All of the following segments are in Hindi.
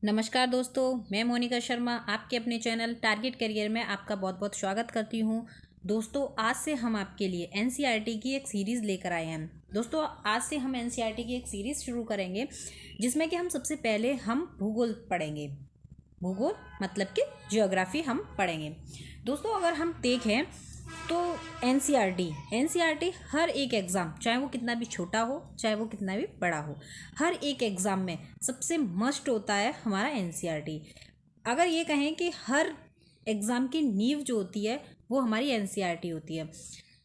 नमस्कार दोस्तों, मैं मोनिका शर्मा आपके अपने चैनल टारगेट करियर में आपका बहुत बहुत स्वागत करती हूँ। दोस्तों, आज से हम आपके लिए एनसीईआरटी की एक सीरीज़ लेकर आए हैं। दोस्तों, आज से हम एनसीईआरटी की एक सीरीज़ शुरू करेंगे जिसमें कि हम सबसे पहले हम भूगोल पढ़ेंगे। भूगोल मतलब कि ज्योग्राफी हम पढ़ेंगे। दोस्तों, अगर हम देखें तो एनसीईआरटी हर एक एग्ज़ाम, चाहे वो कितना भी छोटा हो चाहे वो कितना भी बड़ा हो, हर एक एग्ज़ाम में सबसे मस्ट होता है हमारा एनसीईआरटी। अगर ये कहें कि हर एग्ज़ाम की नींव जो होती है वो हमारी एनसीईआरटी होती है।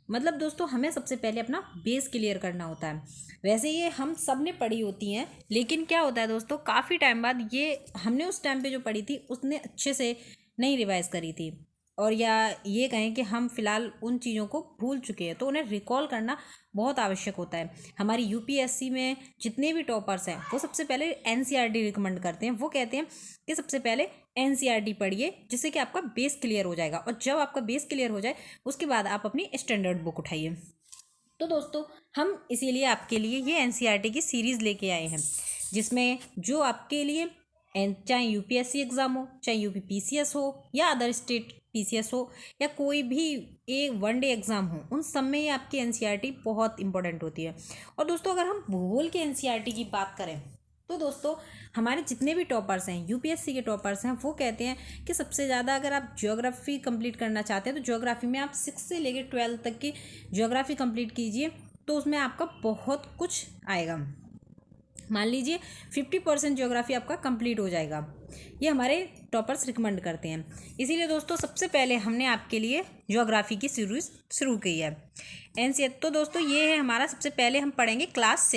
मतलब दोस्तों, हमें सबसे पहले अपना बेस क्लियर करना होता है। वैसे ये हम सब ने पढ़ी होती हैं, लेकिन क्या होता है दोस्तों, काफ़ी टाइम बाद ये हमने उस टाइम पे जो पढ़ी थी उसने अच्छे से नहीं रिवाइज़ करी थी, और या ये कहें कि हम फ़िलहाल उन चीज़ों को भूल चुके हैं, तो उन्हें रिकॉल करना बहुत आवश्यक होता है। हमारी यूपीएससी में जितने भी टॉपर्स हैं वो सबसे पहले एनसीईआरटी रिकमेंड करते हैं। वो कहते हैं कि सबसे पहले एनसीईआरटी पढ़िए, जिससे कि आपका बेस क्लियर हो जाएगा, और जब आपका बेस क्लियर हो जाए उसके बाद आप अपनी स्टैंडर्ड बुक उठाइए। तो दोस्तों, हम इसीलिए आपके लिए ये एनसीईआरटी की सीरीज़ लेके आए हैं, जिसमें जो आपके लिए चाहे यूपीएससी एग्ज़ाम हो, चाहे यूपी पीसीएस हो, या अदर स्टेट पीसीएस हो, या कोई भी वनडे एग्ज़ाम हो, उन सब में ये आपकी एनसीईआरटी बहुत इंपॉर्टेंट होती है। और दोस्तों, अगर हम भूगोल के एनसीईआरटी की बात करें तो दोस्तों, हमारे जितने भी टॉपर्स हैं, यूपीएससी के टॉपर्स हैं, वो कहते हैं कि सबसे ज़्यादा अगर आप ज्योग्राफी कंप्लीट करना चाहते हैं तो ज्योग्राफी में आप 6 से लेकर 12 तक की ज्योग्राफी कंप्लीट कीजिए, तो उसमें आपका बहुत कुछ आएगा। मान लीजिए 50% ज्योग्राफी आपका कंप्लीट हो जाएगा। ये हमारे टॉपर्स रिकमेंड करते हैं। इसीलिए दोस्तों, सबसे पहले हमने आपके लिए ज्योग्राफी की सीरीज शुरू की है एनसीईआरटी। तो दोस्तों, ये है हमारा, सबसे पहले हम पढ़ेंगे क्लास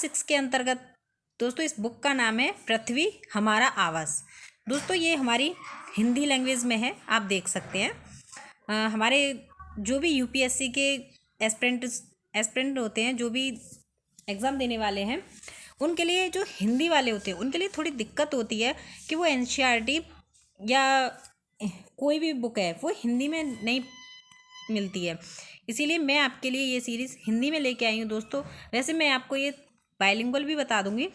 6 के अंतर्गत। दोस्तों, इस बुक का नाम है पृथ्वी हमारा आवास। दोस्तों, ये हमारी हिंदी लैंग्वेज में है, आप देख सकते हैं। हमारे जो भी यूपीएससी के एस्पिरेंट होते हैं, जो भी एग्ज़ाम देने वाले हैं, उनके लिए, जो हिंदी वाले होते हैं उनके लिए थोड़ी दिक्कत होती है कि वो एनसीईआरटी या कोई भी बुक है वो हिंदी में नहीं मिलती है। इसीलिए मैं आपके लिए ये सीरीज़ हिंदी में लेके आई हूँ दोस्तों। वैसे मैं आपको ये बाइलिंगुअल भी बता दूँगी,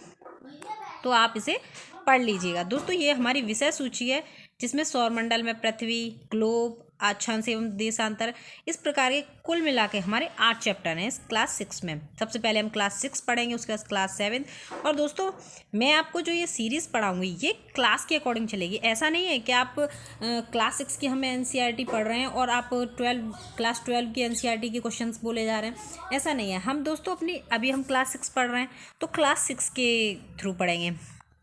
तो आप इसे पढ़ लीजिएगा। दोस्तों, ये हमारी विषय सूची है, जिसमें सौरमंडल में पृथ्वी, ग्लोब, अक्षांश एवं देशांतर, इस प्रकार के कुल मिला के हमारे 8 चैप्टर हैं इस क्लास 6 में। सबसे पहले हम क्लास 6 पढ़ेंगे, उसके बाद क्लास 7। और दोस्तों, मैं आपको जो ये सीरीज़ पढ़ाऊँगी ये क्लास के अकॉर्डिंग चलेगी। ऐसा नहीं है कि आप क्लास 6 की हम एनसीईआरटी पढ़ रहे हैं और आप क्लास 12 की एनसीईआरटी के क्वेश्चन बोले जा रहे हैं। ऐसा नहीं है। हम दोस्तों अभी हम क्लास 6 पढ़ रहे हैं तो क्लास 6 के थ्रू पढ़ेंगे।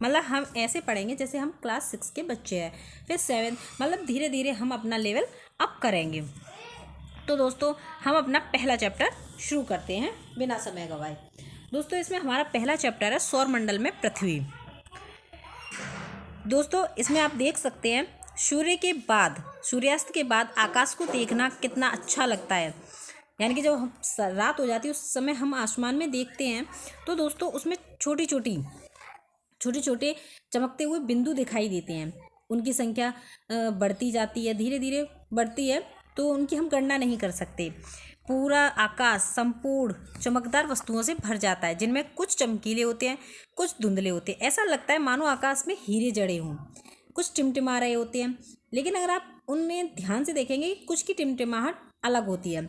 मतलब हम ऐसे पढ़ेंगे जैसे हम क्लास 6 के बच्चे हैं, फिर 7, मतलब धीरे धीरे हम अपना लेवल अप करेंगे। तो दोस्तों, हम अपना पहला चैप्टर शुरू करते हैं बिना समय गवाए। दोस्तों, इसमें हमारा पहला चैप्टर है सौरमंडल में पृथ्वी। दोस्तों, इसमें आप देख सकते हैं सूर्यास्त के बाद आकाश को देखना कितना अच्छा लगता है। यानी कि जब रात हो जाती है उस समय हम आसमान में देखते हैं, तो दोस्तों उसमें छोटे छोटे चमकते हुए बिंदु दिखाई देते हैं। उनकी संख्या बढ़ती जाती है, धीरे धीरे बढ़ती है, तो उनकी हम गणना नहीं कर सकते। पूरा आकाश संपूर्ण चमकदार वस्तुओं से भर जाता है, जिनमें कुछ चमकीले होते हैं, कुछ धुंधले होते हैं। ऐसा लगता है मानो आकाश में हीरे जड़े हों। कुछ टिमटिमा रहे होते हैं, लेकिन अगर आप उनमें ध्यान से देखेंगे, कुछ की टिमटिमाहट अलग होती है।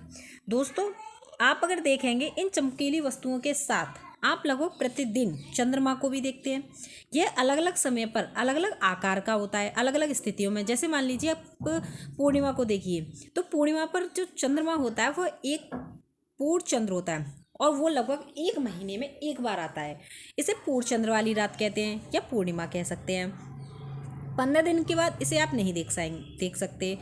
दोस्तों, आप अगर देखेंगे इन चमकीली वस्तुओं के साथ आप लगभग प्रतिदिन चंद्रमा को भी देखते हैं। यह अलग अलग समय पर अलग अलग आकार का होता है, अलग अलग स्थितियों में। जैसे मान लीजिए आप पूर्णिमा को देखिए, तो पूर्णिमा पर जो चंद्रमा होता है वो एक पूर्ण चंद्र होता है, और वो लगभग 1 महीने में एक बार आता है। इसे पूर्ण चंद्र वाली रात कहते हैं, या पूर्णिमा कह सकते हैं। 15 दिन के बाद इसे आप नहीं देख सकते।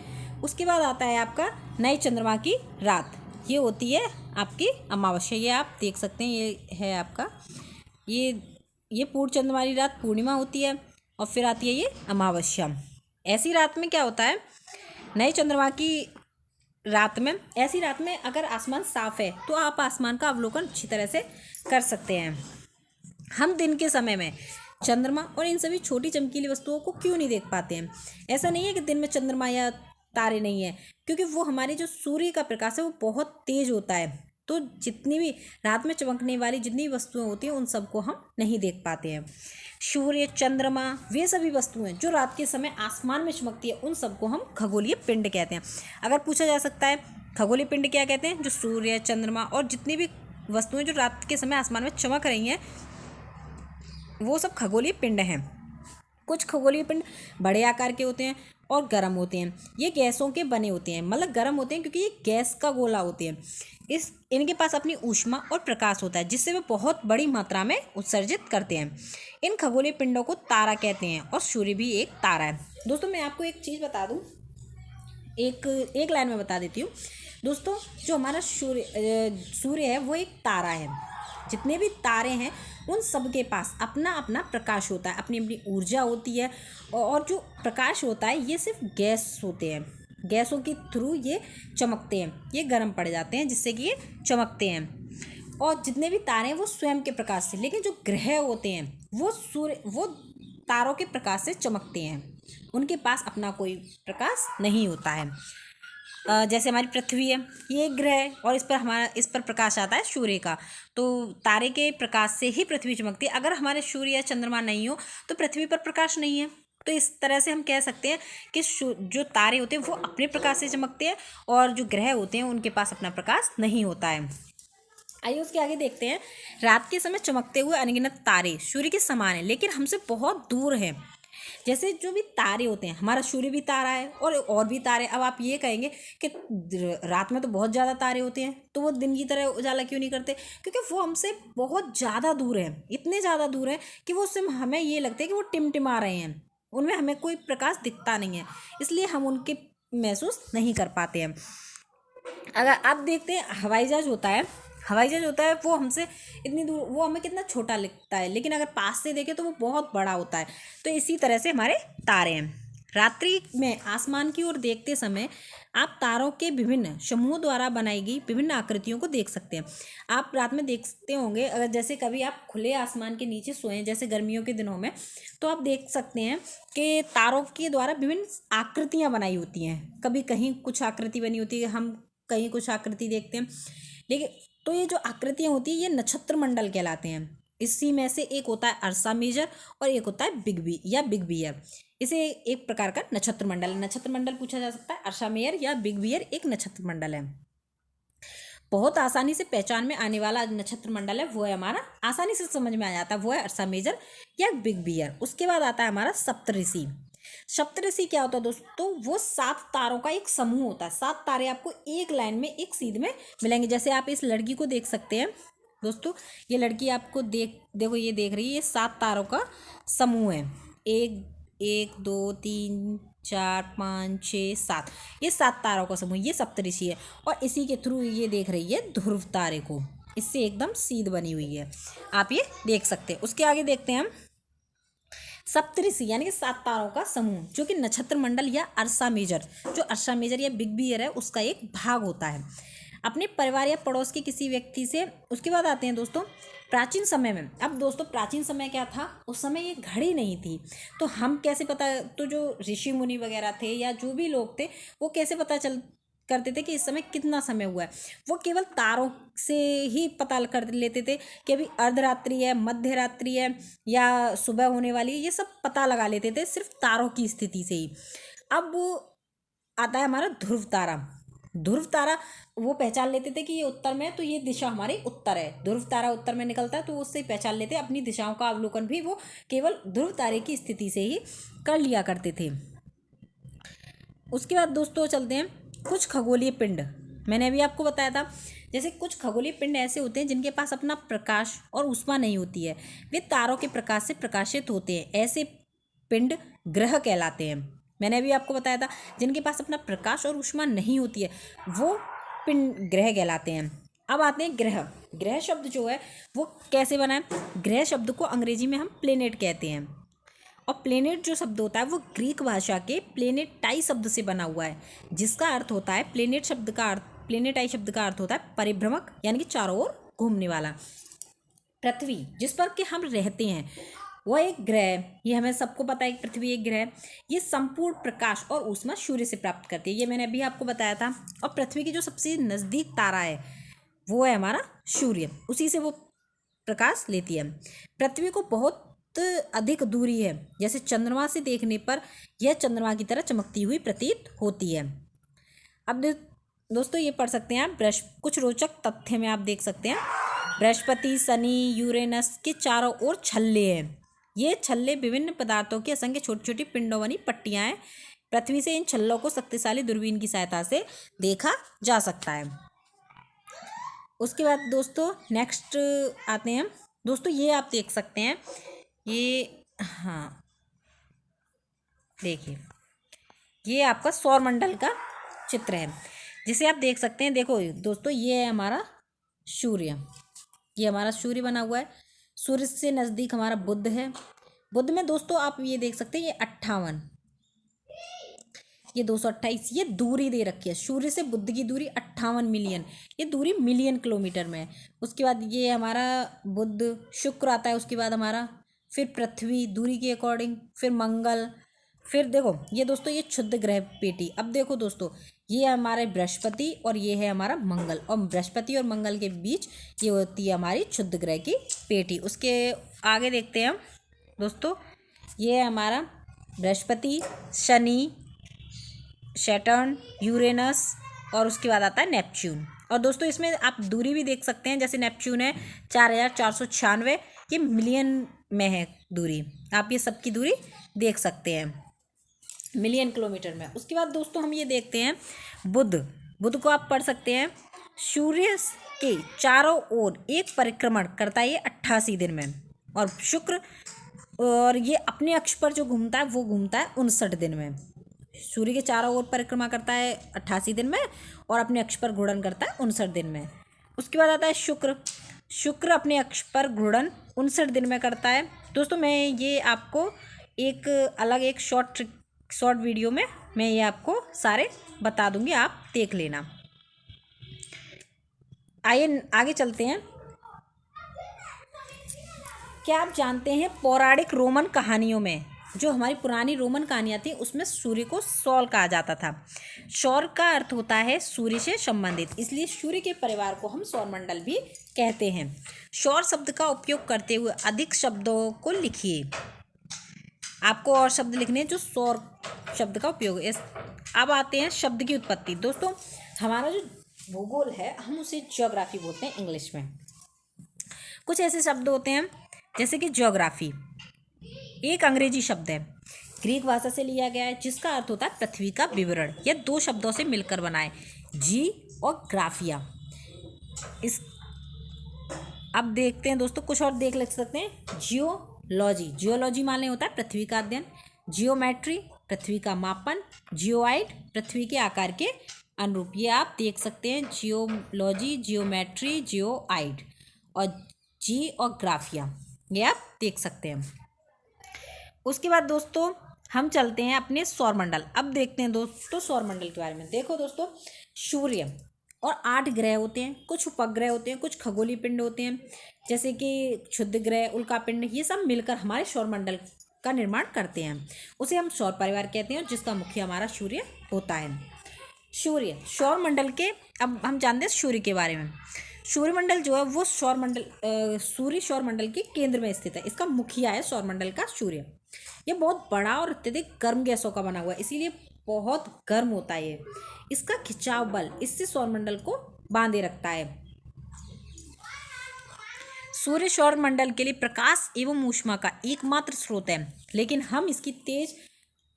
उसके बाद आता है आपका नए चंद्रमा की रात, ये होती है आपकी अमावस्या। ये आप देख सकते हैं, ये है आपका ये पूर्ण चंद्रमा वाली रात पूर्णिमा होती है, और फिर आती है ये अमावस्या। ऐसी रात में क्या होता है, नए चंद्रमा की रात में, ऐसी रात में अगर आसमान साफ है तो आप आसमान का अवलोकन अच्छी तरह से कर सकते हैं। हम दिन के समय में चंद्रमा और इन सभी छोटी चमकीली वस्तुओं को क्यों नहीं देख पाते हैं? ऐसा नहीं है कि दिन में चंद्रमा या तारे नहीं है, क्योंकि वो हमारे जो सूर्य का प्रकाश है वो बहुत तेज होता है, तो जितनी भी रात में चमकने वाली जितनी वस्तुएं होती हैं उन सबको हम नहीं देख पाते हैं। सूर्य, चंद्रमा, वे सभी वस्तुएं जो रात के समय आसमान में चमकती है उन सबको हम खगोलीय पिंड कहते हैं। अगर पूछा जा सकता है खगोलीय पिंड क्या कहते हैं, जो सूर्य, चंद्रमा और जितनी भी वस्तुएं जो रात के समय आसमान में चमक रही हैं वो सब खगोलीय पिंड हैं। कुछ खगोलीय पिंड बड़े आकार के होते हैं और गर्म होते हैं। ये गैसों के बने होते हैं, मतलब गर्म होते हैं क्योंकि ये गैस का गोला होते हैं। इनके पास अपनी ऊष्मा और प्रकाश होता है जिससे वे बहुत बड़ी मात्रा में उत्सर्जित करते हैं। इन खगोलीय पिंडों को तारा कहते हैं और सूर्य भी एक तारा है। दोस्तों मैं आपको एक चीज़ बता दूं, एक लाइन में बता देती हूँ दोस्तों। जो हमारा सूर्य है वो एक तारा है। जितने भी तारे हैं उन सब के पास अपना अपना प्रकाश होता है, अपनी अपनी ऊर्जा होती है। और जो प्रकाश होता है ये सिर्फ गैस होते हैं, गैसों के थ्रू ये चमकते हैं, ये गर्म पड़ जाते हैं जिससे कि ये चमकते हैं। और जितने भी तारे हैं वो स्वयं के प्रकाश से, लेकिन जो ग्रह होते हैं वो तारों के प्रकाश से चमकते हैं, उनके पास अपना कोई प्रकाश नहीं होता है। जैसे हमारी पृथ्वी है, ये एक ग्रह है और इस पर प्रकाश आता है सूर्य का, तो तारे के प्रकाश से ही पृथ्वी चमकती है। अगर हमारे सूर्य या चंद्रमा नहीं हो तो पृथ्वी पर प्रकाश नहीं है। तो इस तरह से हम कह सकते हैं कि जो तारे होते हैं वो अपने प्रकाश से चमकते हैं और जो ग्रह होते हैं उनके पास अपना प्रकाश नहीं होता है। आइए उसके आगे देखते हैं। रात के समय चमकते हुए अनगिनत तारे सूर्य के समान हैं लेकिन हमसे बहुत दूर हैं। जैसे जो भी तारे होते हैं, हमारा सूर्य भी तारा है और भी तारे। अब आप ये कहेंगे कि रात में तो बहुत ज़्यादा तारे होते हैं तो वो दिन की तरह उजाला क्यों नहीं करते, क्योंकि वो हमसे बहुत ज़्यादा दूर है, इतने ज़्यादा दूर है कि वो उससे हमें ये लगता है कि वो टिमटिमा रहे हैं, उनमें हमें कोई प्रकाश दिखता नहीं है, इसलिए हम उनके महसूस नहीं कर पाते हैं। अगर आप देखते हैं हवाई जहाज होता है वो हमसे इतनी दूर, वो हमें कितना छोटा लगता है, लेकिन अगर पास से देखें तो वो बहुत बड़ा होता है। तो इसी तरह से हमारे तारे हैं। रात्रि में आसमान की ओर देखते समय आप तारों के विभिन्न समूहों द्वारा बनाई गई विभिन्न आकृतियों को देख सकते हैं। आप रात में देखते होंगे, अगर जैसे कभी आप खुले आसमान के नीचे सोएं जैसे गर्मियों के दिनों में, तो आप देख सकते हैं कि तारों के द्वारा विभिन्न आकृतियाँ बनाई होती हैं। कभी कहीं कुछ आकृति बनी होती है, हम कहीं कुछ आकृति देखते हैं, लेकिन तो ये जो आकृतियाँ होती है ये नक्षत्र मंडल कहलाते हैं। इसी में से एक होता है अर्सा मेजर और एक होता है बिग बियर। इसे एक प्रकार का नक्षत्र मंडल पूछा जा सकता है। अर्सा मेजर या बिग बियर एक नक्षत्र मंडल है। बहुत आसानी से पहचान में आने वाला नक्षत्र मंडल है वो है हमारा, आसानी से समझ में आ जाता है, वो है अर्सा मेजर या बिग बियर। उसके बाद आता है हमारा सप्तऋषि। सप्तऋषि क्या होता है दोस्तों, वो 7 तारों का एक समूह होता है। 7 तारे आपको एक लाइन में एक सीध में मिलेंगे। जैसे आप इस लड़की को देख सकते हैं दोस्तों, ये लड़की आपको देखो ये देख रही है, ये 7 तारों का समूह है। 1 2 3 4 5 6 7, ये 7 तारों का समूह, ये सप्तऋषि है। और इसी के थ्रू ये देख रही है ध्रुव तारे को, इससे एकदम सीध बनी हुई है, आप ये देख सकते हैं। उसके आगे देखते हैं हम सप्तऋषि यानी कि 7 तारों का समूह, जो कि नक्षत्र मंडल या अर्सा मेजर, जो अर्सा मेजर या बिग बियर है उसका एक भाग होता है। अपने परिवार या पड़ोस के किसी व्यक्ति से। उसके बाद आते हैं दोस्तों प्राचीन समय में। अब दोस्तों प्राचीन समय क्या था, उस समय ये घड़ी नहीं थी, तो हम कैसे पता, तो जो ऋषि मुनि वगैरह थे या जो भी लोग थे वो कैसे पता करते थे कि इस समय कितना समय हुआ है, वो केवल तारों से ही पता कर लेते थे कि अभी अर्धरात्रि है, मध्य रात्रि है या सुबह होने वाली है, ये सब पता लगा लेते थे सिर्फ तारों की स्थिति से ही। अब आता है हमारा ध्रुव तारा वो पहचान लेते थे कि ये उत्तर में है तो ये दिशा हमारी उत्तर है। ध्रुव तारा उत्तर में निकलता है तो उससे पहचान लेते हैं। अपनी दिशाओं का अवलोकन भी वो केवल ध्रुव तारे की स्थिति से ही कर लिया करते थे। उसके बाद दोस्तों चलते हैं कुछ खगोलीय पिंड। मैंने अभी आपको बताया था जैसे कुछ खगोलीय पिंड ऐसे होते हैं जिनके पास अपना प्रकाश और ऊष्मा नहीं होती है, वे तारों के प्रकाश से प्रकाशित होते हैं। ऐसे पिंड ग्रह कहलाते हैं। मैंने अभी आपको बताया था जिनके पास अपना प्रकाश और ऊष्मा नहीं होती है वो पिंड ग्रह कहलाते हैं। अब आते हैं ग्रह शब्द जो है वो कैसे बना है। ग्रह शब्द को अंग्रेजी में हम प्लेनेट कहते हैं, और प्लेनेट जो शब्द होता है वो ग्रीक भाषा के प्लेनेटाई शब्द से बना हुआ है, जिसका अर्थ होता है प्लेनेटाई शब्द का अर्थ होता है परिभ्रमक, यानी कि चारों ओर घूमने वाला। पृथ्वी जिस पर के हम रहते हैं वह एक ग्रह है, ये हमें सबको पता है कि पृथ्वी एक ग्रह है। ये संपूर्ण प्रकाश और ऊष्मा सूर्य से प्राप्त करती है, ये मैंने अभी आपको बताया था। और पृथ्वी की जो सबसे नज़दीक तारा है वो है हमारा सूर्य, उसी से वो प्रकाश लेती है। पृथ्वी को बहुत अधिक दूरी है, जैसे चंद्रमा से देखने पर यह चंद्रमा की तरह चमकती हुई प्रतीत होती है। अब दोस्तों ये पढ़ सकते हैं आप, कुछ रोचक तथ्य में आप देख सकते हैं। बृहस्पति, शनि, यूरेनस के चारों ओर छल्ले हैं। ये छल्ले विभिन्न पदार्थों की असंख्य छोटी छोटी पिंडों वाली पट्टियां हैं। पृथ्वी से इन छल्लों को शक्तिशाली दूरबीन की सहायता से देखा जा सकता है। उसके बाद दोस्तों नेक्स्ट आते हैं दोस्तों, ये आप देख सकते हैं, ये हाँ देखिए, ये आपका सौरमंडल का चित्र है, जिसे आप देख सकते हैं। देखो दोस्तों, ये है हमारा सूर्य, ये हमारा सूर्य बना हुआ है। सूर्य से नज़दीक हमारा बुध है। बुध में दोस्तों आप ये देख सकते हैं, ये 58, ये 228, ये दूरी दे रखी है। सूर्य से बुध की दूरी 58 मिलियन, ये दूरी मिलियन किलोमीटर में है। उसके बाद ये हमारा बुध, शुक्र आता है, उसके बाद हमारा फिर पृथ्वी दूरी के अकॉर्डिंग, फिर मंगल, फिर देखो ये दोस्तों ये क्षुद्र ग्रह पेटी। अब देखो दोस्तों, ये है हमारे बृहस्पति और ये है हमारा मंगल, और बृहस्पति और मंगल के बीच ये होती है हमारी क्षुद्र ग्रह की पेटी। उसके आगे देखते हैं हम दोस्तों, ये है हमारा बृहस्पति, शनि, सैटर्न, यूरेनस, और उसके बाद आता है नेपच्यून। और दोस्तों इसमें आप दूरी भी देख सकते हैं, जैसे नेपच्यून है 4496, ये मिलियन में है दूरी। आप ये सबकी दूरी देख सकते हैं मिलियन किलोमीटर में। उसके बाद दोस्तों हम ये देखते हैं बुध। बुध को आप पढ़ सकते हैं, सूर्य के चारों ओर एक परिक्रमण करता है ये 88 दिन में। और शुक्र, और ये अपने अक्ष पर जो घूमता है वो घूमता है 59 दिन में। सूर्य के चारों ओर परिक्रमा करता है 88 दिन में, और अपने अक्ष पर घूर्णन करता है 59 दिन में। उसके बाद आता है शुक्र। शुक्र अपने अक्ष पर घूर्णन 59 दिन में करता है। दोस्तों मैं ये आपको एक अलग एक शॉर्ट वीडियो में मैं ये आपको सारे बता दूंगी, आप देख लेना। आइए आगे चलते हैं। क्या आप जानते हैं पौराणिक रोमन कहानियों में, जो हमारी पुरानी रोमन कहानियाँ थी उसमें सूर्य को सौर कहा जाता था। सौर का अर्थ होता है सूर्य से संबंधित, इसलिए सूर्य के परिवार को हम सौरमंडल भी कहते हैं। सौर शब्द का उपयोग करते हुए अधिक शब्दों को लिखिए। आपको और शब्द लिखने हैं जो सौर शब्द का उपयोग है। अब आते हैं शब्द की उत्पत्ति। दोस्तों हमारा जो भूगोल है हम उसे ज्योग्राफी बोलते हैं इंग्लिश में। कुछ ऐसे शब्द होते हैं जैसे कि ज्योग्राफी एक अंग्रेजी शब्द है, ग्रीक भाषा से लिया गया है, जिसका अर्थ होता है पृथ्वी का विवरण। यह 2 शब्दों से मिलकर बना है, जी और ग्राफिया। इस अब देखते हैं दोस्तों, कुछ और देख सकते हैं। जियोलॉजी, जियोलॉजी माने होता है पृथ्वी का अध्ययन। जियोमेट्री पृथ्वी का मापन। जियोआइड पृथ्वी के आकार के अनुरूप। ये आप देख सकते हैं, जियोलॉजी, जियोमेट्री, जियोआइड, और जी और ग्राफिया, ये आप देख सकते हैं। उसके बाद दोस्तों हम चलते हैं अपने सौरमंडल। अब देखते हैं दोस्तों सौरमंडल के बारे में। देखो दोस्तों, सूर्य और 8 ग्रह होते हैं, कुछ उपग्रह होते हैं, कुछ खगोलीय पिंड होते हैं, जैसे कि क्षुद्र ग्रह, उल्कापिंड, ये सब मिलकर हमारे सौरमंडल का निर्माण करते हैं। उसे हम सौर परिवार कहते हैं, जिसका मुख्य हमारा सूर्य होता है। सूर्य सौरमंडल के, अब हम जानते हैं सूर्य के बारे में। सूर्यमंडल जो है वो सूर्य सौरमंडल के केंद्र में स्थित है। इसका मुखिया है सौरमंडल का सूर्य। ये बहुत बड़ा और अत्यधिक गर्म गैसों का बना हुआ है, इसीलिए बहुत गर्म होता है ये। इसका खिंचाव बल इससे सौरमंडल को बांधे रखता है। सूर्य सौरमंडल के लिए प्रकाश एवं ऊष्मा का एकमात्र स्रोत है, लेकिन हम इसकी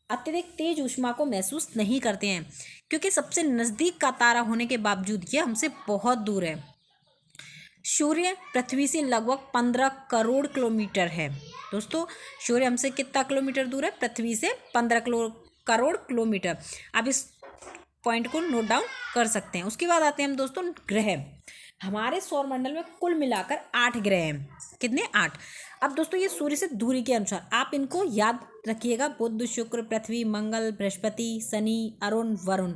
अत्यधिक तेज ऊष्मा को महसूस नहीं करते हैं, क्योंकि सबसे नज़दीक का तारा होने के बावजूद यह हमसे बहुत दूर है। सूर्य पृथ्वी से लगभग 15 करोड़ किलोमीटर है। दोस्तों सूर्य हमसे कितना किलोमीटर दूर है? पृथ्वी से 15 करोड़ किलोमीटर। आप इस पॉइंट को नोट डाउन कर सकते हैं। उसके बाद आते हैं हम दोस्तों ग्रह। हमारे सौरमंडल में कुल मिलाकर 8 ग्रह हैं। कितने? 8। अब दोस्तों ये सूर्य से दूरी के अनुसार आप इनको याद रखिएगा, बुध, शुक्र, पृथ्वी, मंगल, बृहस्पति, शनि, अरुण, वरुण,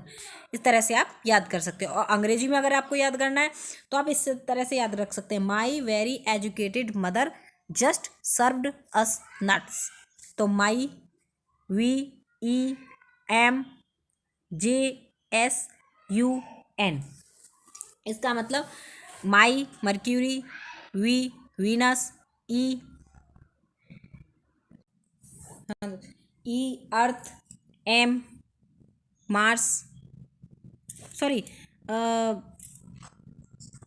इस तरह से आप याद कर सकते हो। और अंग्रेजी में अगर आपको याद करना है तो आप इस तरह से याद रख सकते हैं, my very educated mother just served us nuts. तो माई VEMJSUN, इसका मतलब my Mercury, V Venus, E Earth, M Mars, sorry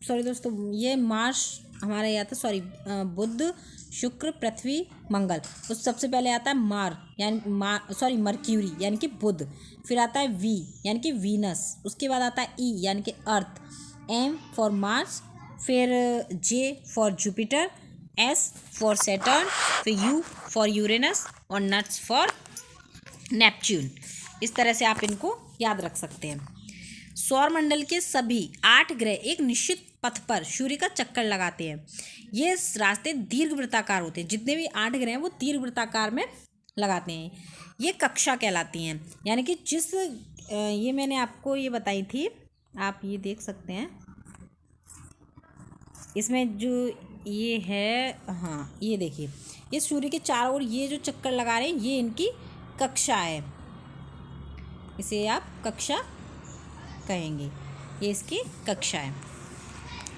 sorry दोस्तों, ये मार्स हमारा ये आता है, सॉरी बुध, शुक्र, पृथ्वी, मंगल। उस सबसे पहले आता है मर्क्यूरी यानी कि बुध, फिर आता है वी यानी कि वीनस, उसके बाद आता है ई यानी कि अर्थ, एम फॉर मार्स, फिर J for Jupiter, S for Saturn, फिर यू फॉर यूरेनस और नट्स फॉर नेपच्यून। इस तरह से आप इनको याद रख सकते हैं। सौरमंडल के सभी 8 ग्रह एक निश्चित पथ पर सूर्य का चक्कर लगाते हैं। ये रास्ते दीर्घवृत्ताकार होते हैं, जितने भी 8 ग्रह हैं वो दीर्घवृत्ताकार में लगाते हैं। ये कक्षा कहलाती हैं, यानी कि जिस ये मैंने आपको ये बताई थी, आप ये देख सकते हैं इसमें जो ये है, हाँ ये देखिए, ये सूर्य के चारों ओर ये जो चक्कर लगा रहे हैं ये इनकी कक्षा है, इसे आप कक्षा कहेंगे, ये इसकी कक्षा है,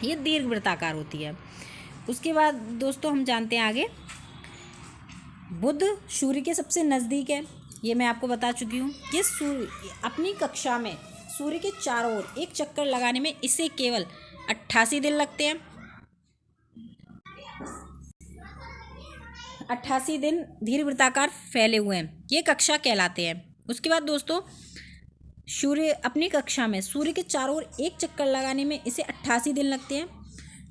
ये दीर्घवृत्ताकार होती है। उसके बाद दोस्तों हम जानते हैं आगे, बुध सूर्य के सबसे नज़दीक है, ये मैं आपको बता चुकी हूँ। ये सूर्य अपनी कक्षा में सूर्य के चारों ओर एक चक्कर लगाने में इसे केवल 88 दिन लगते हैं। 88 दिन दीर्घवृत्ताकार फैले हुए हैं, ये कक्षा कहलाते हैं। उसके बाद दोस्तों, सूर्य अपनी कक्षा में सूर्य के चारों ओर एक चक्कर लगाने में इसे 88 दिन लगते हैं।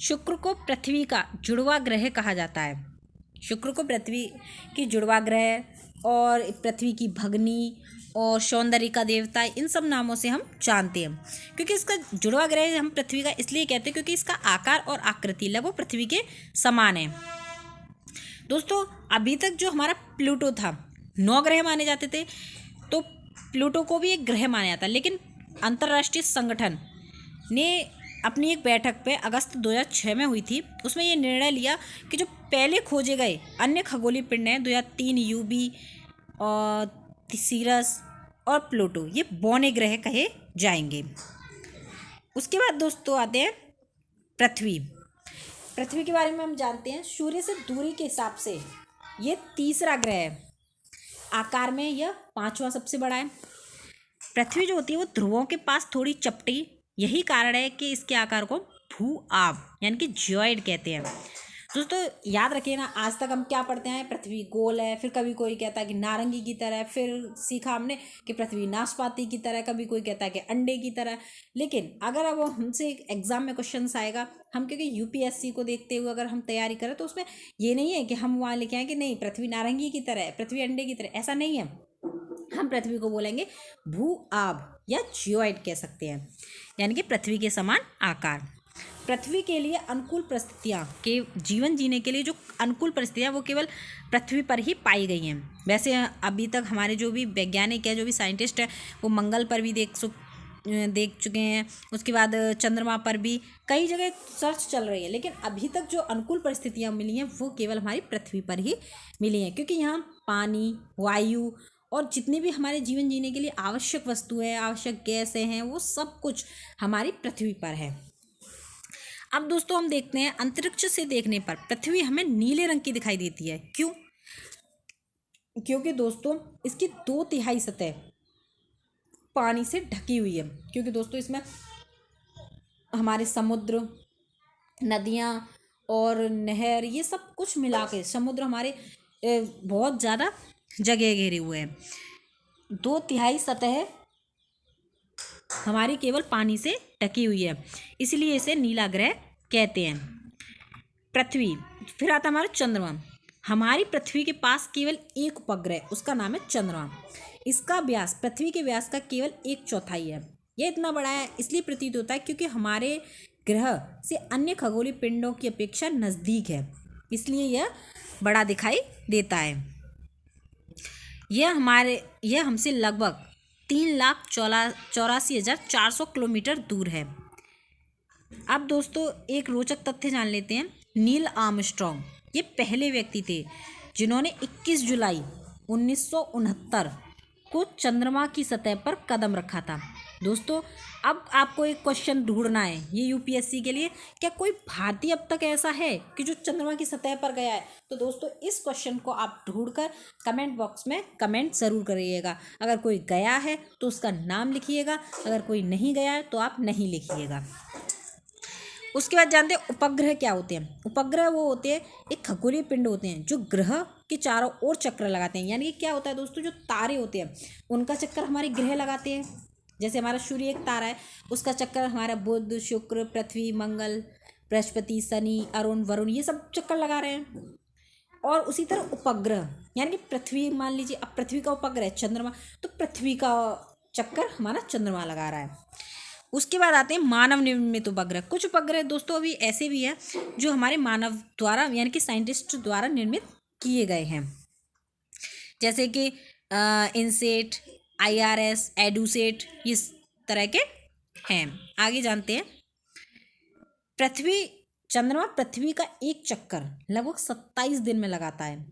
शुक्र को पृथ्वी का जुड़वा ग्रह कहा जाता है। शुक्र को पृथ्वी की जुड़वा ग्रह और पृथ्वी की भगनी और सौंदर्य का देवता, इन सब नामों से हम जानते हैं। क्योंकि इसका जुड़वा ग्रह हम पृथ्वी का इसलिए कहते हैं क्योंकि इसका आकार और आकृति लगभग पृथ्वी के समान है। दोस्तों अभी तक जो हमारा प्लूटो था, 9 ग्रह माने जाते थे, तो प्लूटो को भी एक ग्रह माना जाता है, लेकिन अंतर्राष्ट्रीय संगठन ने अपनी एक बैठक पे अगस्त 2006 में हुई थी, उसमें ये निर्णय लिया कि जो पहले खोजे गए अन्य खगोलीय पिंड हैं 2003 यूबी और सीरस और प्लूटो, ये बौने ग्रह कहे जाएंगे। उसके बाद दोस्तों आते हैं पृथ्वी। पृथ्वी के बारे में हम जानते हैं, सूर्य से दूरी के हिसाब से ये तीसरा ग्रह है, आकार में यह 5वां सबसे बड़ा है। पृथ्वी जो होती है वो ध्रुवों के पास थोड़ी चपटी, यही कारण है कि इसके आकार को भू आब यानी कि जियोइड कहते हैं। दोस्तों याद रखिए ना, आज तक हम क्या पढ़ते हैं, पृथ्वी गोल है, फिर कभी कोई कहता है कि नारंगी की तरह, फिर सीखा हमने कि पृथ्वी नाशपाती की तरह, कभी कोई कहता है कि अंडे की तरह। लेकिन अगर अब हमसे एग्जाम में क्वेश्चन आएगा, हम क्योंकि यूपीएससी को देखते हुए अगर हम तैयारी करें तो उसमें ये नहीं है कि हम वहाँ लिखे हैं कि नहीं पृथ्वी नारंगी की तरह है, पृथ्वी अंडे की तरह, ऐसा नहीं है। हम पृथ्वी को बोलेंगे भू आब या जियोइड कह सकते हैं, यानी कि पृथ्वी के समान आकार। पृथ्वी के लिए अनुकूल परिस्थितियाँ के जीवन जीने के लिए जो अनुकूल परिस्थितियाँ वो केवल पृथ्वी पर ही पाई गई हैं। वैसे अभी तक हमारे जो भी वैज्ञानिक है, जो भी साइंटिस्ट है, वो मंगल पर भी देख चुके हैं, उसके बाद चंद्रमा पर भी कई जगह सर्च चल रही है, लेकिन अभी तक जो अनुकूल परिस्थितियाँ मिली हैं वो केवल हमारी पृथ्वी पर ही मिली हैं, क्योंकि यहाँ पानी, वायु और जितनी भी हमारे जीवन जीने के लिए आवश्यक वस्तुएं, आवश्यक गैसें हैं, वो सब कुछ हमारी पृथ्वी पर है। अब दोस्तों हम देखते हैं, अंतरिक्ष से देखने पर पृथ्वी हमें नीले रंग की दिखाई देती है। क्यों? क्योंकि दोस्तों इसकी 2/3 सतह पानी से ढकी हुई है, क्योंकि दोस्तों इसमें हमारे समुद्र, नदियाँ और नहर, ये सब कुछ मिला के समुद्र हमारे बहुत ज़्यादा जगह घेरे हुए हैं। 2/3 सतह हमारी केवल पानी से ढकी हुई है, इसलिए इसे नीला ग्रह कहते हैं। पृथ्वी, फिर आता हमारा चंद्रमा। हमारी पृथ्वी के पास केवल एक उपग्रह, उसका नाम है चंद्रमा। इसका व्यास पृथ्वी के व्यास का केवल 1/4 है। यह इतना बड़ा है इसलिए प्रतीत होता है क्योंकि हमारे ग्रह से अन्य खगोलीय पिंडों की अपेक्षा नज़दीक है, इसलिए यह बड़ा दिखाई देता है। यह हमसे लगभग 3,84,400 किलोमीटर दूर है। अब दोस्तों एक रोचक तथ्य जान लेते हैं। नील आर्मस्ट्रॉन्ग ये पहले व्यक्ति थे जिन्होंने 21 जुलाई 1969 को चंद्रमा की सतह पर कदम रखा था। दोस्तों अब आपको एक क्वेश्चन ढूंढना है ये यूपीएससी के लिए, क्या कोई भारतीय अब तक ऐसा है कि जो चंद्रमा की सतह पर गया है? तो दोस्तों इस क्वेश्चन को आप ढूंढकर कमेंट बॉक्स में कमेंट ज़रूर करिएगा। अगर कोई गया है तो उसका नाम लिखिएगा, अगर कोई नहीं गया है तो आप नहीं लिखिएगा। उसके बाद जानते हैं उपग्रह क्या होते हैं। उपग्रह वो होते हैं एक खगोलीय पिंड होते हैं जो ग्रह के चारों ओर चक्कर लगाते हैं। यानी कि क्या होता है दोस्तों, जो तारे होते हैं उनका चक्कर हमारे ग्रह लगाते हैं। जैसे हमारा सूर्य एक तारा है, उसका चक्कर हमारा बुध, शुक्र, पृथ्वी, मंगल, बृहस्पति, शनि, अरुण, वरुण ये सब चक्कर लगा रहे हैं। और उसी तरह उपग्रह यानी कि पृथ्वी, मान लीजिए अब पृथ्वी का उपग्रह है चंद्रमा, तो पृथ्वी का चक्कर हमारा चंद्रमा लगा रहा है। उसके बाद आते हैं मानव निर्मित उपग्रह। कुछ उपग्रह दोस्तों अभी ऐसे भी हैं जो हमारे मानव द्वारा यानी कि साइंटिस्ट द्वारा निर्मित किए गए हैं, जैसे कि इनसेट, IRS, एडुसेट, इस तरह के हैं। आगे जानते हैं चंद्रमा पृथ्वी का एक चक्कर लगभग 27 दिन में लगाता है।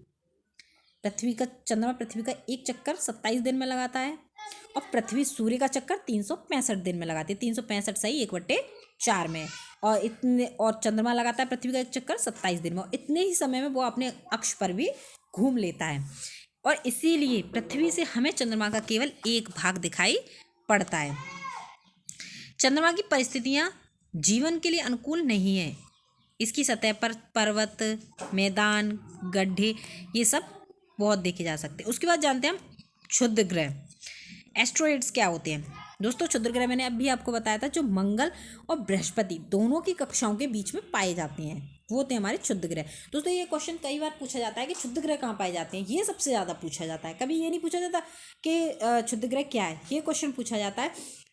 चंद्रमा पृथ्वी का एक चक्कर 27 दिन में लगाता है और पृथ्वी सूर्य का चक्कर 365 दिन में लगाती है। 365 सही 1/4 में, और चंद्रमा लगाता है पृथ्वी का एक चक्कर 27 दिन में, और इतने ही समय में वो अपने अक्ष पर भी घूम लेता है। और इसीलिए पृथ्वी से हमें चंद्रमा का केवल एक भाग दिखाई पड़ता है। चंद्रमा की परिस्थितियाँ जीवन के लिए अनुकूल नहीं है। इसकी सतह पर पर्वत, मैदान, गड्ढे ये सब बहुत देखे जा सकते हैं। उसके बाद जानते हैं हम क्षुद्र ग्रह, एस्ट्रॉइड्स क्या होते हैं। दोस्तों क्षुद्र ग्रह मैंने अभी आपको बताया था, जो मंगल और बृहस्पति दोनों की कक्षाओं के बीच में पाए जाते हैं, वो होते हैं हमारे क्षुद्र ग्रह। दोस्तों ये क्वेश्चन कई बार पूछा जाता है कि क्षुद्र ग्रह कहाँ पाए जाते हैं, ये सबसे ज़्यादा पूछा जाता है। कभी ये नहीं पूछा जाता कि क्षुद्र ग्रह क्या है, ये क्वेश्चन पूछा जाता है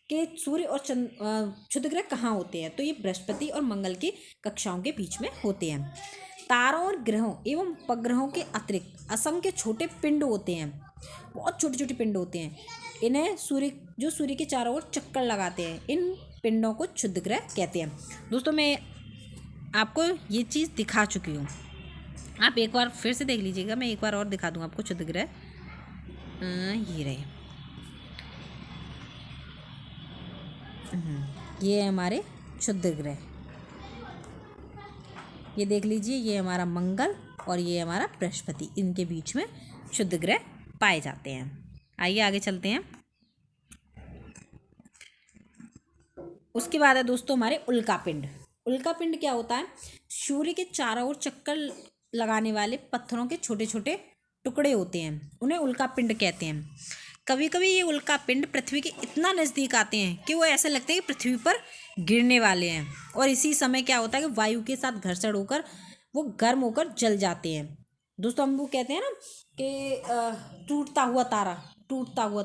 कि सूर्य और क्षुद्र ग्रह कहाँ होते हैं। तो ये बृहस्पति और मंगल की कक्षाओं के बीच में होते हैं। तारों और ग्रहों एवं उपग्रहों के अतिरिक्त असंख्य छोटे पिंड होते हैं, बहुत छोटे छोटे पिंड होते हैं। इन्हें सूर्य के चारों ओर चक्कर लगाते हैं, इन पिंडों को क्षुद्र ग्रह कहते हैं। दोस्तों मैं आपको ये चीज़ दिखा चुकी हूँ, आप एक बार फिर से देख लीजिएगा। मैं एक बार और दिखा दूँ आपको क्षुद्र ग्रह। ये रहे, ये है हमारे क्षुद्र ग्रह। ये देख लीजिए, ये हमारा मंगल और ये हमारा बृहस्पति, इनके बीच में क्षुद्र ग्रह पाए जाते हैं। आइए आगे चलते हैं। उसके बाद है दोस्तों हमारे उल्कापिंड। उल्कापिंड क्या होता है, सूर्य के चारों ओर चक्कर लगाने वाले पत्थरों के छोटे छोटे टुकड़े होते हैं, उन्हें उल्कापिंड कहते हैं। कभी कभी ये उल्कापिंड पृथ्वी के इतना नज़दीक आते हैं कि वो ऐसा लगता है कि पृथ्वी पर गिरने वाले हैं, और इसी समय क्या होता है कि वायु के साथ घर्षण होकर वो गर्म होकर जल जाते हैं। दोस्तों हम वो कहते हैं ना कि टूटता हुआ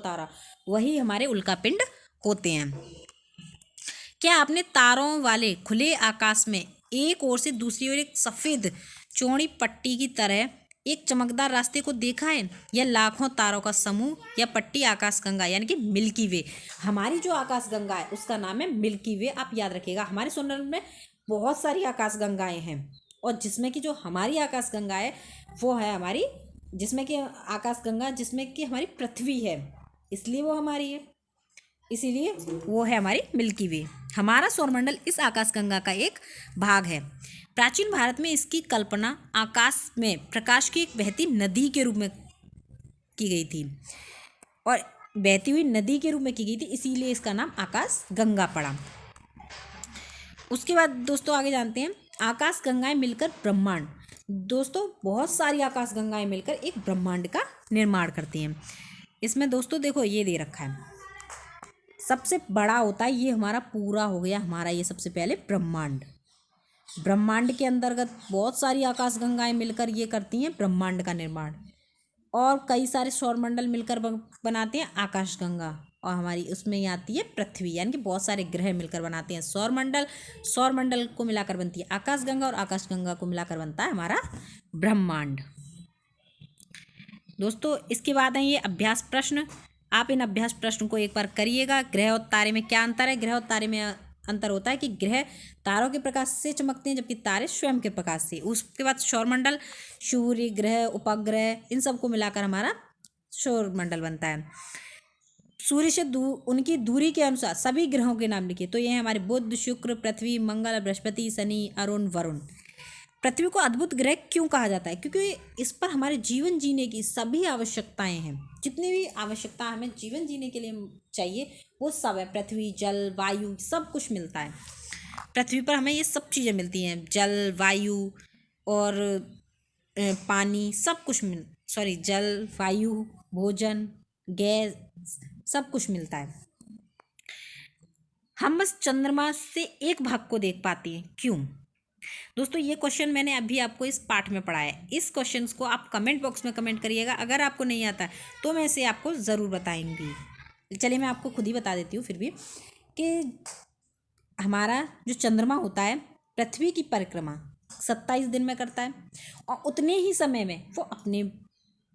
तारा, वही हमारे उल्कापिंड होते हैं। क्या आपने तारों वाले खुले आकाश में एक ओर से दूसरी ओर एक सफ़ेद चौड़ी पट्टी की तरह एक चमकदार रास्ते को देखा है? यह लाखों तारों का समूह या पट्टी आकाशगंगा यानी कि मिल्की वे, हमारी जो आकाशगंगा है उसका नाम है मिल्की वे। आप याद रखिएगा, हमारे सोलर में बहुत सारी आकाशगंगाएं हैं, और जिसमें कि जो हमारी आकाशगंगा है वो है हमारी, जिसमें कि आकाशगंगा जिसमें कि हमारी पृथ्वी है, इसलिए वो हमारी है, इसीलिए वो है हमारी मिल्की वे। हमारा सौरमंडल इस आकाशगंगा का एक भाग है। प्राचीन भारत में इसकी कल्पना आकाश में प्रकाश की एक बहती नदी के रूप में की गई थी, और बहती हुई नदी के रूप में की गई थी, इसीलिए इसका नाम आकाशगंगा पड़ा। उसके बाद दोस्तों आगे जानते हैं आकाशगंगाएं मिलकर ब्रह्मांड। दोस्तों बहुत सारी आकाशगंगाएं मिलकर एक ब्रह्मांड का निर्माण करती हैं। इसमें दोस्तों देखो ये दे रखा है, सबसे बड़ा होता है ये हमारा, पूरा हो गया हमारा ये सबसे पहले ब्रह्मांड। ब्रह्मांड के अंतर्गत बहुत सारी आकाशगंगाएं मिलकर ये करती हैं ब्रह्मांड का निर्माण, और कई सारे सौरमंडल मिलकर बनाते हैं आकाशगंगा, और हमारी उसमें ही आती है पृथ्वी, यानी कि बहुत सारे ग्रह मिलकर बनाते हैं सौरमंडल। सौरमंडल को मिलाकर बनती है आकाशगंगा, और आकाशगंगा को मिलाकर बनता है हमारा ब्रह्मांड। दोस्तों इसके बाद है ये अभ्यास प्रश्न। आप इन अभ्यास प्रश्न को एक बार करिएगा। ग्रह और तारे में क्या अंतर है? ग्रह और तारे में अंतर होता है कि ग्रह तारों के प्रकाश से चमकते हैं, जबकि तारे स्वयं के प्रकाश से। उसके बाद सौरमंडल, सूर्य, ग्रह, उपग्रह, इन सब को मिलाकर हमारा सौरमंडल बनता है। सूर्य से उनकी दूरी के अनुसार सभी ग्रहों के नाम लिखिए। तो ये हैं हमारे बुध, शुक्र, पृथ्वी, मंगल, बृहस्पति, शनि, अरुण, वरुण। पृथ्वी को अद्भुत ग्रह क्यों कहा जाता है? क्योंकि इस पर हमारे जीवन जीने की सभी आवश्यकताएं हैं। जितनी भी आवश्यकता हमें जीवन जीने के लिए चाहिए वो सब है। पृथ्वी, जल, वायु, सब कुछ मिलता है पृथ्वी पर। हमें ये सब चीज़ें मिलती हैं, जल, वायु और पानी, सब कुछ जल, वायु, भोजन, गैस, सब कुछ मिलता है। हम बस चंद्रमा से एक भाग को देख पाते हैं, क्यों? दोस्तों ये क्वेश्चन मैंने अभी आपको इस पाठ में पढ़ाया है। इस क्वेश्चन को आप कमेंट बॉक्स में कमेंट करिएगा। अगर आपको नहीं आता है तो मैं इसे आपको ज़रूर बताएंगी। चलिए मैं आपको खुद ही बता देती हूँ फिर भी, कि हमारा जो चंद्रमा होता है पृथ्वी की परिक्रमा 27 दिन में करता है और उतने ही समय में वो अपने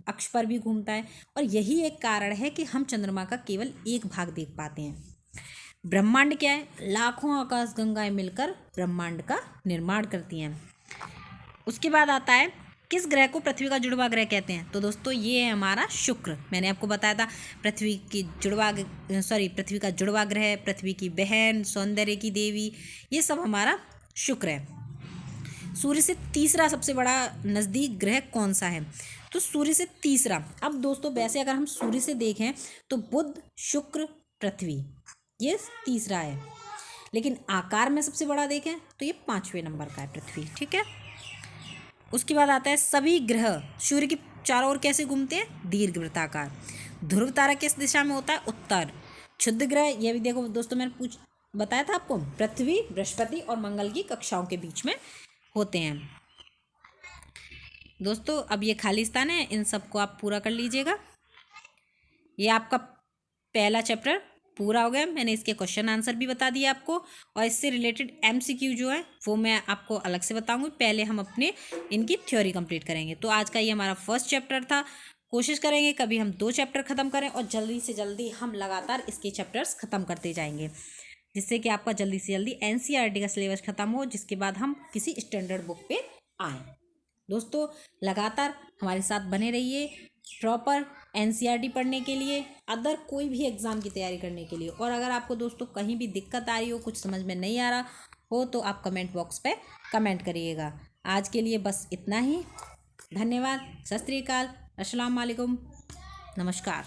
अक्ष पर भी घूमता है। और यही एक कारण है कि हम चंद्रमा का केवल एक भाग देख पाते हैं। ब्रह्मांड क्या है? लाखों आकाश गंगाएं मिलकर ब्रह्मांड का निर्माण करती हैं। उसके बाद आता है किस ग्रह को पृथ्वी का जुड़वा ग्रह कहते हैं? तो दोस्तों ये है हमारा शुक्र। मैंने आपको बताया था पृथ्वी का जुड़वा ग्रह, पृथ्वी की बहन, सौंदर्य की देवी, ये सब हमारा शुक्र है। सूर्य से तीसरा सबसे बड़ा नज़दीक ग्रह कौन सा है? तो सूर्य से तीसरा, अब दोस्तों वैसे अगर हम सूर्य से देखें तो बुध, शुक्र, पृथ्वी, ये तीसरा है। लेकिन आकार में सबसे बड़ा देखें तो ये 5वें नंबर का है, पृथ्वी। ठीक है। उसके बाद आता है सभी ग्रह सूर्य के चारों ओर कैसे घूमते हैं? दीर्घवृत्ताकार। ध्रुव तारा किस दिशा में होता है? उत्तर। क्षुद्र ग्रह, ये भी देखो दोस्तों मैंने बताया था आपको, पृथ्वी, बृहस्पति और मंगल की कक्षाओं के बीच में होते हैं। दोस्तों अब ये खाली स्थान है, इन सबको आप पूरा कर लीजिएगा। ये आपका पहला चैप्टर पूरा हो गया। मैंने इसके क्वेश्चन आंसर भी बता दिए आपको, और इससे रिलेटेड MCQ जो है वो मैं आपको अलग से बताऊंगी। पहले हम अपने इनकी थ्योरी कंप्लीट करेंगे। तो आज का ये हमारा फर्स्ट चैप्टर था। कोशिश करेंगे कभी हम 2 चैप्टर ख़त्म करें और जल्दी से जल्दी हम लगातार इसके चैप्टर्स ख़त्म करते जाएंगे, जिससे कि आपका जल्दी से जल्दी NCERT का सिलेबस ख़त्म हो, जिसके बाद हम किसी स्टैंडर्ड बुक पे आएँ। दोस्तों लगातार हमारे साथ बने रहिए प्रॉपर NCERT पढ़ने के लिए, अदर कोई भी एग्ज़ाम की तैयारी करने के लिए। और अगर आपको दोस्तों कहीं भी दिक्कत आ रही हो, कुछ समझ में नहीं आ रहा हो, तो आप कमेंट बॉक्स पे कमेंट करिएगा। आज के लिए बस इतना ही। धन्यवाद। सत श्री अकाल। अस्सलाम वालेकुम। नमस्कार।